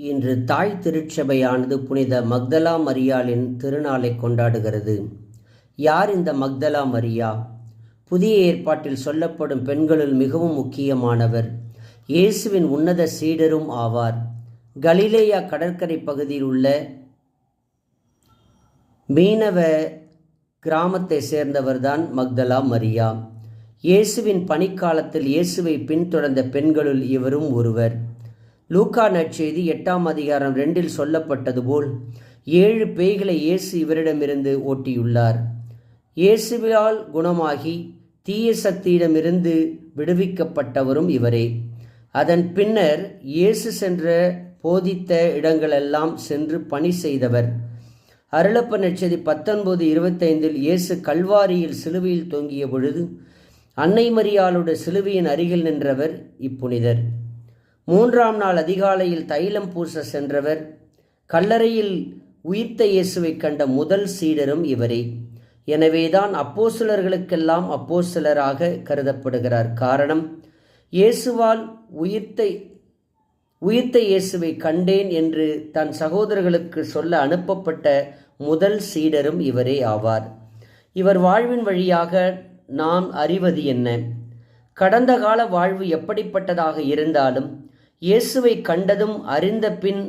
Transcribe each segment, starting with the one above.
இன்று தாய் திருச்சபையானது புனித மக்தலா மரியாளின் திருநாளை கொண்டாடுகிறது. யார் இந்த மக்தலா மரியா? புதிய ஏற்பாட்டில் சொல்லப்படும் பெண்களுள் மிகவும் முக்கியமானவர். இயேசுவின் உன்னத சீடரும் ஆவார். கலிலேயா கடற்கரை பகுதியில் உள்ள மீனவ கிராமத்தை சேர்ந்தவர்தான் மக்தலா மரியா. இயேசுவின் பணிக்காலத்தில் இயேசுவை பின்தொடர்ந்த பெண்களுள் இவரும் ஒருவர். லூக்கா நற்செய்தி 8ஆம் அதிகாரம் 2இல் சொல்லப்பட்டது போல் 7 பேய்களை இயேசு இவரிடமிருந்து ஓட்டியுள்ளார். இயேசுவால் குணமாகி தீய சக்தியிடமிருந்து விடுவிக்கப்பட்டவரும் இவரே. அதன் பின்னர் இயேசு சென்ற போதித்த இடங்களெல்லாம் சென்று பணி செய்தவர். அருளப்ப நற்செய்தி 19:25இல் இயேசு கல்வாரியில் சிலுவையில் தொங்கிய பொழுது அன்னை மரியாளுடைய சிலுவையின் அருகில் நின்றவர் இப்புனிதர். 3ஆம் நாள் அதிகாலையில் தைலம் பூச சென்றவர். கல்லறையில் உயிர்த்த இயேசுவை கண்ட முதல் சீடரும் இவரே. எனவேதான் அப்போஸ்தலர்களுக்கெல்லாம் அப்போஸ்தலராக கருதப்படுகிறார். காரணம், இயேசுவால் உயிர்த்த இயேசுவை கண்டேன் என்று தன் சகோதரர்களுக்கு சொல்ல அனுப்பப்பட்ட முதல் சீடரும் இவரே ஆவார். இவர் வாழ்வின் வழியாக நாம் அறிவது என்ன? கடந்த கால வாழ்வு எப்படிப்பட்டதாக இருந்தாலும் இயேசுவை கண்டதும் அறிந்த பின்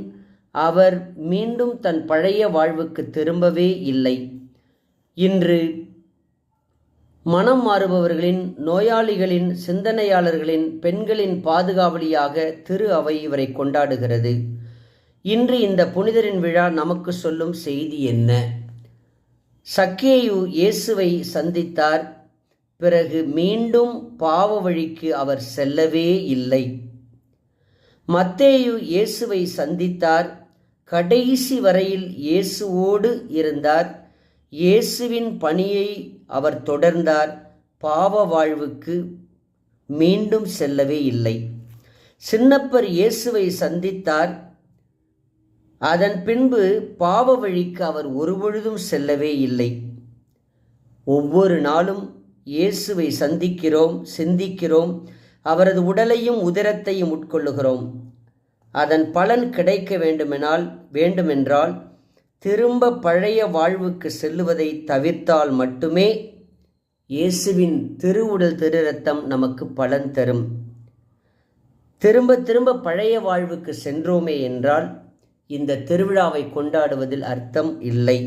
அவர் மீண்டும் தன் பழைய வாழ்வுக்கு திரும்பவே இல்லை. இன்று மனம் மாறுபவர்களின், நோயாளிகளின், சிந்தனையாளர்களின், பெண்களின் பாதுகாவலியாக திரு அவை இவரை கொண்டாடுகிறது. இன்று இந்த புனிதரின் விழா நமக்கு சொல்லும் செய்தி என்ன? சக்கேயு இயேசுவை சந்தித்தார். பிறகு மீண்டும் பாவ வழிக்கு அவர் செல்லவே இல்லை. மத்தேயு இயேசுவை சந்தித்தார். கடைசி வரையில் இயேசுவோடு இருந்தார். இயேசுவின் பணியை அவர் தொடர்ந்தார். பாவ வாழ்வுக்கு மீண்டும் செல்லவே இல்லை. சின்னப்பர் இயேசுவை சந்தித்தார். அதன் பின்பு பாவ வழிக்கு அவர் ஒருபொழுதும் செல்லவே இல்லை. ஒவ்வொரு நாளும் இயேசுவை சந்திக்கிறோம், சிந்திக்கிறோம், அவரது உடலையும் உதிரத்தையும் உட்கொள்ளுகிறோம். அதன் பலன் கிடைக்க வேண்டுமென்றால் திரும்ப பழைய வாழ்வுக்கு செல்லுவதை தவிர்த்தால் மட்டுமே இயேசுவின் திருவுடல் திரு இரத்தம் நமக்கு பலன் தரும். திரும்ப திரும்ப பழைய வாழ்வுக்கு சென்றோமே என்றால் இந்த திருவிழாவை கொண்டாடுவதில் அர்த்தம் இல்லை.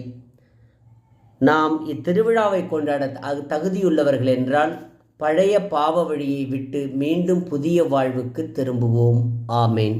நாம் இத்திருவிழாவை கொண்டாட தகுதியுள்ளவர்கள் என்றால் பழைய பாவ வழியை விட்டு மீண்டும் புதிய வாழ்வுக்கு திரும்புவோம். ஆமேன்.